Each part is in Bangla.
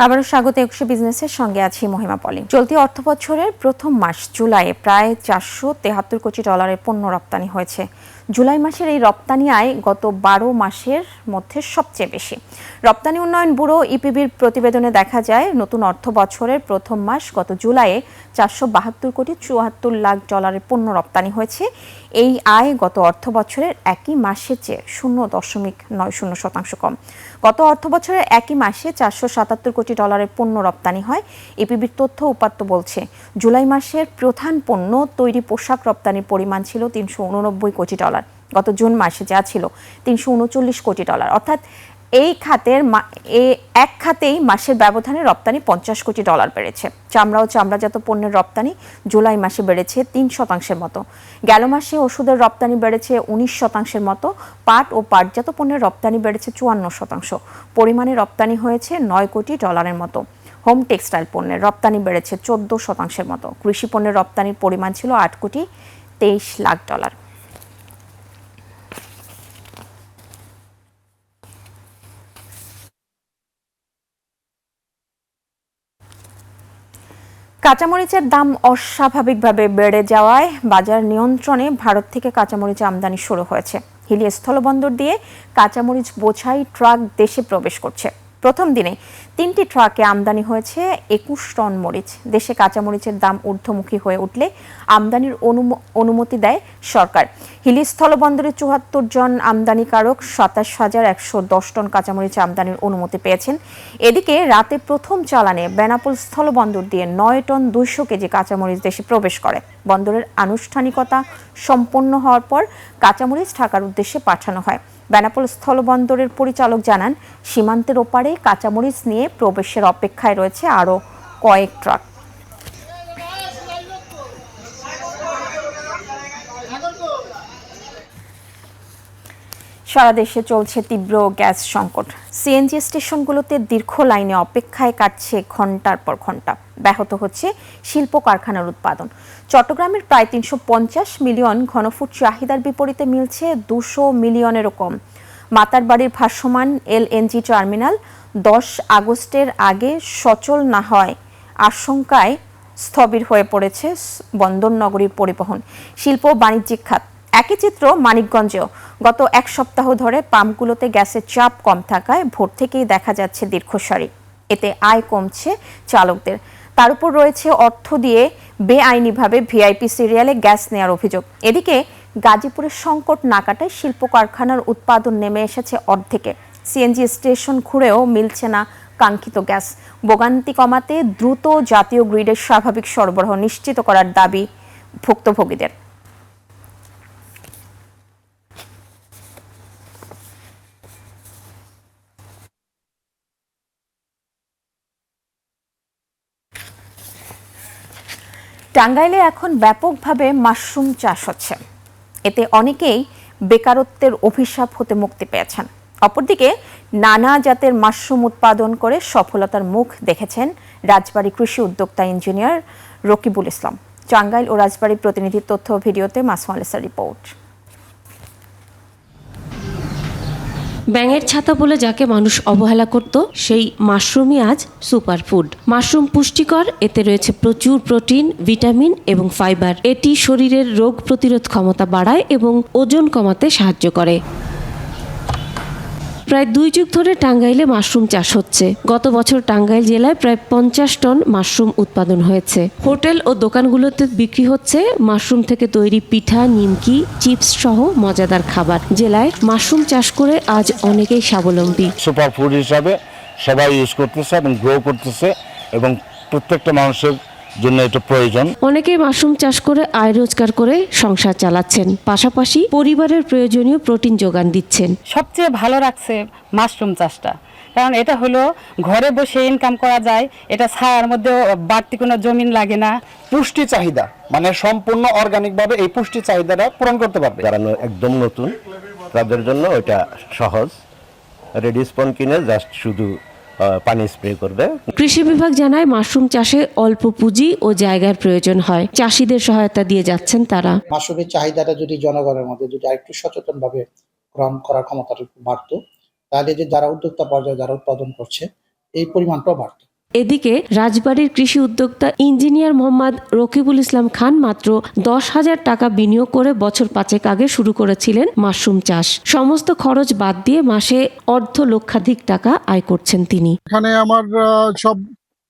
আবারও স্বাগত একুশে বিজনেসের সঙ্গে আছি মহিমা পলি। চলতি অর্থবছরের প্রথম মাস জুলাইয়ে প্রায় 473 কোটি ডলারের পণ্য রপ্তানি হয়েছে। জুলাই মাসের এই রপ্তানি আয় গত 12 মাসের মধ্যে সবচেয়ে বেশি। রপ্তানি উন্নয়ন ব্যুরো ইপিবির প্রতিবেদনে দেখা যায়, নতুন অর্থ বছরের প্রথম মাস গত জুলাইয়ে 472 কোটি 74 লাখ ডলারের পণ্য রপ্তানি হয়েছে। এই আয় গত অর্থ বছরের একই মাসের চেয়ে 0.90% কম। গত অর্থ বছরের একই মাসে 477 কোটি ডলারের পণ্য রপ্তানি হয়। ইপিবির তথ্য উপাত্ত বলছে, জুলাই মাসের প্রধান পণ্য তৈরি পোশাক রপ্তানির পরিমাণ ছিল 389 কোটি ডলার। গত জুন মাসে যা ছিল 339 কোটি ডলার, অর্থাৎ এই খাতের এক খাতেই মাসের ব্যবধানে রপ্তানি 50 কোটি ডলার বেড়েছে। চামড়া ও চামড়াজাত পণ্যের রপ্তানি জুলাই মাসে বেড়েছে 3% মতো। গেল মাসে ওষুধের রপ্তানি বেড়েছে 19% মতো। পাট ও পাটজাত পণ্যের রপ্তানি বেড়েছে 54%। পরিমাণে রপ্তানি হয়েছে 9 কোটি ডলারের মতো। হোম টেক্সটাইল পণ্যের রপ্তানি বেড়েছে 14% মতো। কৃষি পণ্যের রপ্তানির পরিমাণ ছিল 8 কোটি 23 লাখ ডলার। কাঁচামরিচের দাম অস্বাভাবিকভাবে বেড়ে যাওয়ায় বাজার নিয়ন্ত্রণে ভারত থেকে কাঁচামরিচ আমদানি শুরু হয়েছে। হিলি স্থলবন্দর দিয়ে কাঁচামরিচ বোঝাই ট্রাক দেশে প্রবেশ করছে। প্রথম দিনে 3টি ট্রাকে আমদানি হয়েছে 21 টন মরিচ। দেশে কাঁচামরিচের দাম ঊর্ধ্বমুখী হয়ে উঠলে আমদানির অনুমতি দেয় সরকার। হিলি স্থলবন্দরে 74 জন আমদানিকারক 27,110 টন কাঁচামরিচ আমদানির অনুমতি পেয়েছেন। এদিকে রাতে প্রথম চালানে বেনাপোল স্থলবন্দর দিয়ে 9 টন 200 কেজি কাঁচামরিচ দেশে প্রবেশ করে। বন্দরের আনুষ্ঠানিকতা সম্পন্ন হওয়ার পর কাঁচামরিচ ঢাকার উদ্দেশ্যে পাঠানো হয়। বেনাপোল স্থলবন্দরের পরিচালক জানান, সীমান্তের ওপারে কাঁচামরিচ নিয়ে প্রবেশের অপেক্ষায় রয়েছে আরও কয়েক ট্রাক। সারা দেশে চলছে তীব্র গ্যাস সংকট। সিএনজি স্টেশনগুলোতে দীর্ঘ লাইনে অপেক্ষায় কাটছে ঘন্টার পর ঘন্টা। ব্যাহত হচ্ছে শিল্প কারখানার উৎপাদন। চট্টগ্রামের প্রায় 350 মিলিয়ন ঘনফুট চাহিদার বিপরীতে মিলছে 200 মিলিয়নেরও কম। মাতারবাড়ির ভাসমান এলএনজি টার্মিনাল 10 আগস্টের আগে সচল না হয় আশঙ্কায় স্থবির হয়ে পড়েছে বন্দর নগরীর পরিবহন, শিল্প ও বাণিজ্যিক খাত। একই চিত্র মানিকগঞ্জেও। গত এক সপ্তাহ ধরে পাম্পগুলোতে গ্যাসের চাপ কম থাকায় ভোর থেকেই দেখা যাচ্ছে দীর্ঘ সারি। এতে আয় কমছে চালকদের। তার উপর রয়েছে অর্থ দিয়ে বেআইনিভাবে ভিআইপি সিরিয়ালে গ্যাস নেওয়ার অভিযোগ। এদিকে গাজীপুরের সংকট না কাটায় শিল্প কারখানার উৎপাদন নেমে এসেছে অর্ধেকে। সিএনজি স্টেশন ঘুরেও মিলছে না কাঙ্ক্ষিত গ্যাস। ভোগান্তি কমাতে দ্রুত জাতীয় গ্রিডের স্বাভাবিক সরবরাহ নিশ্চিত করার দাবি ভুক্তভোগীদের। টাঙ্গাইলে এখন ব্যাপকভাবে মাশরুম চাষ হচ্ছে। এতে অনেকেই বেকারত্বের অভিশাপ হতে মুক্তি পেয়েছেন। অপরদিকে নানা জাতের মাশরুম উৎপাদন করে সফলতার মুখ দেখেছেন রাজবাড়ী কৃষি উদ্যোক্তা ইঞ্জিনিয়ার রকিবুল ইসলাম। টাঙ্গাইল ও রাজবাড়ী প্রতিনিধির তথ্য ভিডিওতে মাসুমালিসার রিপোর্ট। ব্যাঙের ছাতা বলে যাকে মানুষ অবহেলা করত, সেই মাশরুমই আজ সুপারফুড। মাশরুম পুষ্টিকর, এতে রয়েছে প্রচুর প্রোটিন, ভিটামিন এবং ফাইবার। এটি শরীরের রোগ প্রতিরোধ ক্ষমতা বাড়ায় এবং ওজন কমাতে সাহায্য করে। প্রায় 2 যুগ ধরে টাঙ্গাইলে মাশরুম চাষ হচ্ছে। গত বছর টাঙ্গাইল জেলায় প্রায় 50 টন মাশরুম উৎপাদন হয়েছে। হোটেল ও দোকানগুলোতে বিক্রি হচ্ছে মাশরুম থেকে তৈরি পিঠা, নিমকি, চিপস সহ মজাদার খাবার। জেলায় মাশরুম চাষ করে আজ অনেকেই স্বাবলম্বী। সুপারফুড হিসাবে সবাই ইউজ করতেছে এবং গ্রো করতেছে এবং প্রত্যেকটা মানুষের জন্য এটা প্রয়োজন। অনেকেই মাশরুম চাষ করে আয় রোজগার করে সংসার চালাচ্ছেন, পাশাপাশি পরিবারের প্রয়োজনীয় প্রোটিন যোগান দিচ্ছেন। সবচেয়ে ভালো রাখছে মাশরুম চাষটা, কারণ এটা হলো ঘরে বসে ইনকাম করা যায়। এটা ছায়ার মধ্যে বাড়তি কোনো জমিন লাগে না। পুষ্টি চাহিদা মানে সম্পূর্ণ অর্গানিক ভাবে এই পুষ্টি চাহিদাটা পূরণ করতে পারবে। যারা একদম নতুন তাদের জন্য এটা সহজ। রেডি স্পন কিনে জাস্ট শুধু পানি স্প্রে করবে। কৃষি বিভাগ জানায়, মাশরুম চাষে অল্প পুঁজি ও জায়গার প্রয়োজন হয়। চাষিদের সহায়তা দিয়ে যাচ্ছেন তারা। মাশরুমের চাহিদাটা যদি জনগণের মধ্যে যদি আরেকটু সচেতন ভাবে গ্রহণ করার ক্ষমতাটা বাড়তো, তাহলে যে যারা উদ্যোক্তা পর্যায়ে যারা উৎপাদন করছে এই পরিমাণটাও বাড়তো। এদিকে রাজবাড়ীর কৃষি উদ্যোক্তা ইঞ্জিনিয়ার মোহাম্মদ রকিবুল ইসলাম খান মাত্র 10,000 টাকা বিনিয়োগ করে বছর 5 আগে শুরু করেছিলেন মাশরুম চাষ। সমস্ত খরচ বাদ দিয়ে মাসে অর্ধলক্ষাধিক টাকা আয় করছেন তিনি। এখানে আমার সব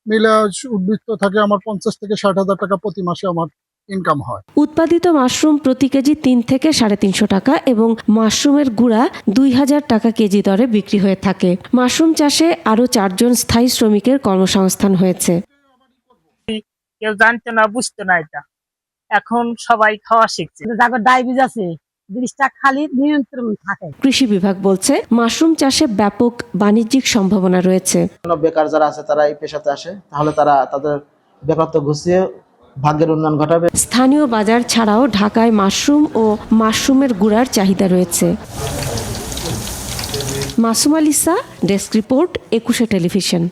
মিলে উদ্বৃত্ত থাকে আমার 50 থেকে 60,000 টাকা প্রতি মাসে আমার ইনকাম হয়। উৎপাদিত মাশরুম প্রতি কেজি 3 থেকে 350 টাকা এবং মাশরুমের গুঁড়া 2,000 টাকা কেজি দরে বিক্রি হয়ে থাকে। মাশরুম চাষে আরও 4 জন স্থায়ী শ্রমিকের কর্মসংস্থান হয়েছে। কেউ জানতো না, বুঝতো না, এটা এখন সবাই খাওয়া শিখছে। যাদের ডায়াবেটিস আছে জিনিসটা খালি নিয়ন্ত্রণ থাকে। কৃষি বিভাগ বলছে মাশরুম চাষে ব্যাপক বাণিজ্যিক সম্ভাবনা রয়েছে। বেকার যারা আছে তারা এই পেশাতে আসে, তাহলে তারা তাদের বেকারত্ব ঘুষিয়ে ভাগ্যের উন্নয়ন ঘটাবে। স্থানীয় বাজার ছাড়াও ঢাকায় মাশরুম ও মাশরুমের গুঁড়ার চাহিদা রয়েছে। Masum আলিসা, desk report, 21 television.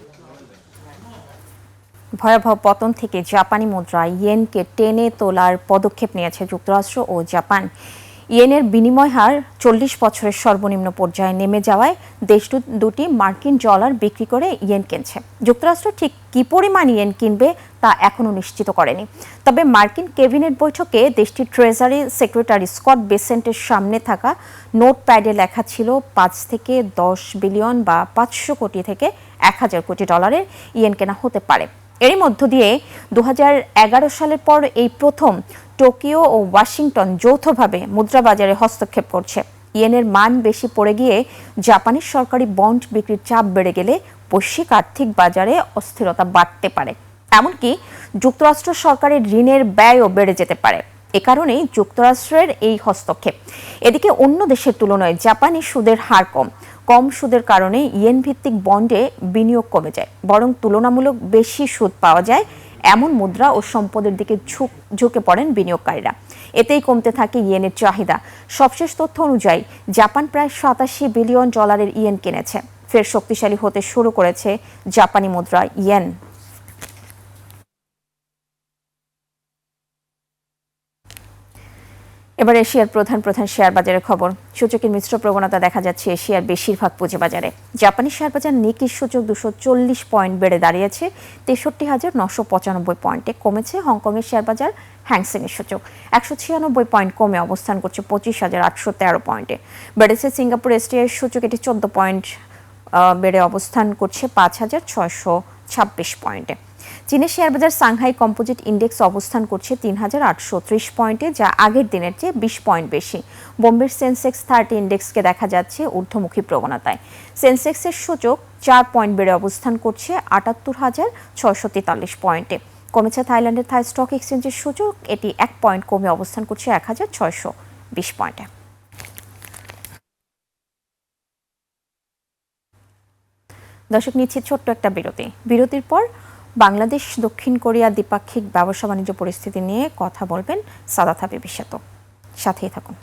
ভয়াবহ পতন থেকে জাপানি মুদ্রা ইয়েনকে টেনে তোলার পদক্ষেপ নিয়েছে যুক্তরাষ্ট্র ও জাপান। ইয়েনের বিনিময় হার 40 বছরের সর্বনিম্ন পর্যায়ে নেমে যাওয়ায় দেশ দুটি মার্কিন ডলার বিক্রি করে ইয়েন কিনছে। যুক্তরাষ্ট্র ঠিক কী পরিমাণ ইয়েন কিনবে তা এখনও নিশ্চিত করেনি। তবে মার্কিন ক্যাবিনেট বৈঠকে দেশটির ট্রেজারি সেক্রেটারি স্কট বেসেন্টের সামনে থাকা নোটপ্যাডে লেখা ছিল 5 থেকে 10 বিলিয়ন বা 500 কোটি থেকে 1000 কোটি ডলারের ইয়েন কেনা হতে পারে। এরই মধ্য দিয়ে 2011 সালের পর এই প্রথম টোকিও ও ওয়াশিংটন যৌথভাবে মুদ্রা বাজারে হস্তক্ষেপ করছে। ইয়েনের মান বেশি পড়ে গিয়ে জাপানের সরকারি বন্ড বিক্রির চাপ বেড়ে গেলে বৈশ্বিক আর্থিক বাজারে অস্থিরতা বাড়তে পারে। এমনকি যুক্তরাষ্ট্র সরকারের ঋণের ব্যয়ও বেড়ে যেতে পারে। এ কারণেই যুক্তরাষ্ট্রের এই হস্তক্ষেপ। এদিকে অন্য দেশের তুলনায় জাপানে সুদের হার কম সুদের কারণে ইয়েন ভিত্তিক বন্ডে বিনিয়োগ কমে যায়, বরং তুলনামূলক বেশি সুদ পাওয়া যায় এমন মুদ্রা ও সম্পদের দিকে ঝুঁকে পড়েন বিনিয়োগকারীরা। এতেই কমতে থাকে ইয়েনের চাহিদা। সবশেষ তথ্য অনুযায়ী জাপান প্রায় 87 বিলিয়ন ডলারের ইয়েন কিনেছে। ফের শক্তিশালী হতে শুরু করেছে জাপানি মুদ্রা ইয়েন। এবার এশিয়ার প্রধান শেয়ার বাজারের খবর। সূচকের মিশ্র প্রবণতা দেখা যাচ্ছে এশিয়ার বেশিরভাগ পুঁজিবাজারে। জাপানি শেয়ার বাজার নিকি সূচক 240 পয়েন্ট বেড়ে দাঁড়িয়েছে 63,995 পয়েন্টে। কমেছে হংকংয়ের শেয়ার বাজার হ্যাংসেং এর সূচক 196 পয়েন্ট কমে অবস্থান করছে 25,813 পয়েন্টে। বেড়েছে সিঙ্গাপুর এসটিআই সূচক, এটি 14 পয়েন্ট বেড়ে অবস্থান করছে 5,626 পয়েন্টে। চীনের শেয়ার বাজার সাংহাই কম্পোজিট ইন্ডেক্স অবস্থান করছে 3,830 পয়েন্টে, যা আগের দিনের চেয়ে 20 পয়েন্ট বেশি। বোম্বের সেন্সেক্স 30 ইন্ডেক্সকে দেখা যাচ্ছে ঊর্ধ্বমুখী প্রবণতায়। সেন্সেক্সের সূচক 4 পয়েন্ট বেড়ে অবস্থান করছে 78,643 পয়েন্টে। কমেছে থাইল্যান্ডের থাই স্টক এক্সচেঞ্জের সূচক, এটি 1 পয়েন্ট কমে অবস্থান করছে 1,620 পয়েন্টে। দর্শক, নিচ্ছে ছোট্ট একটা বিরতির পর বাংলাদেশ দক্ষিণ কোরিয়া দ্বিপাক্ষিক ব্যবসা বাণিজ্য পরিস্থিতি নিয়ে কথা বলবেন সাদাত হাবিব। সাথেই থাকুন।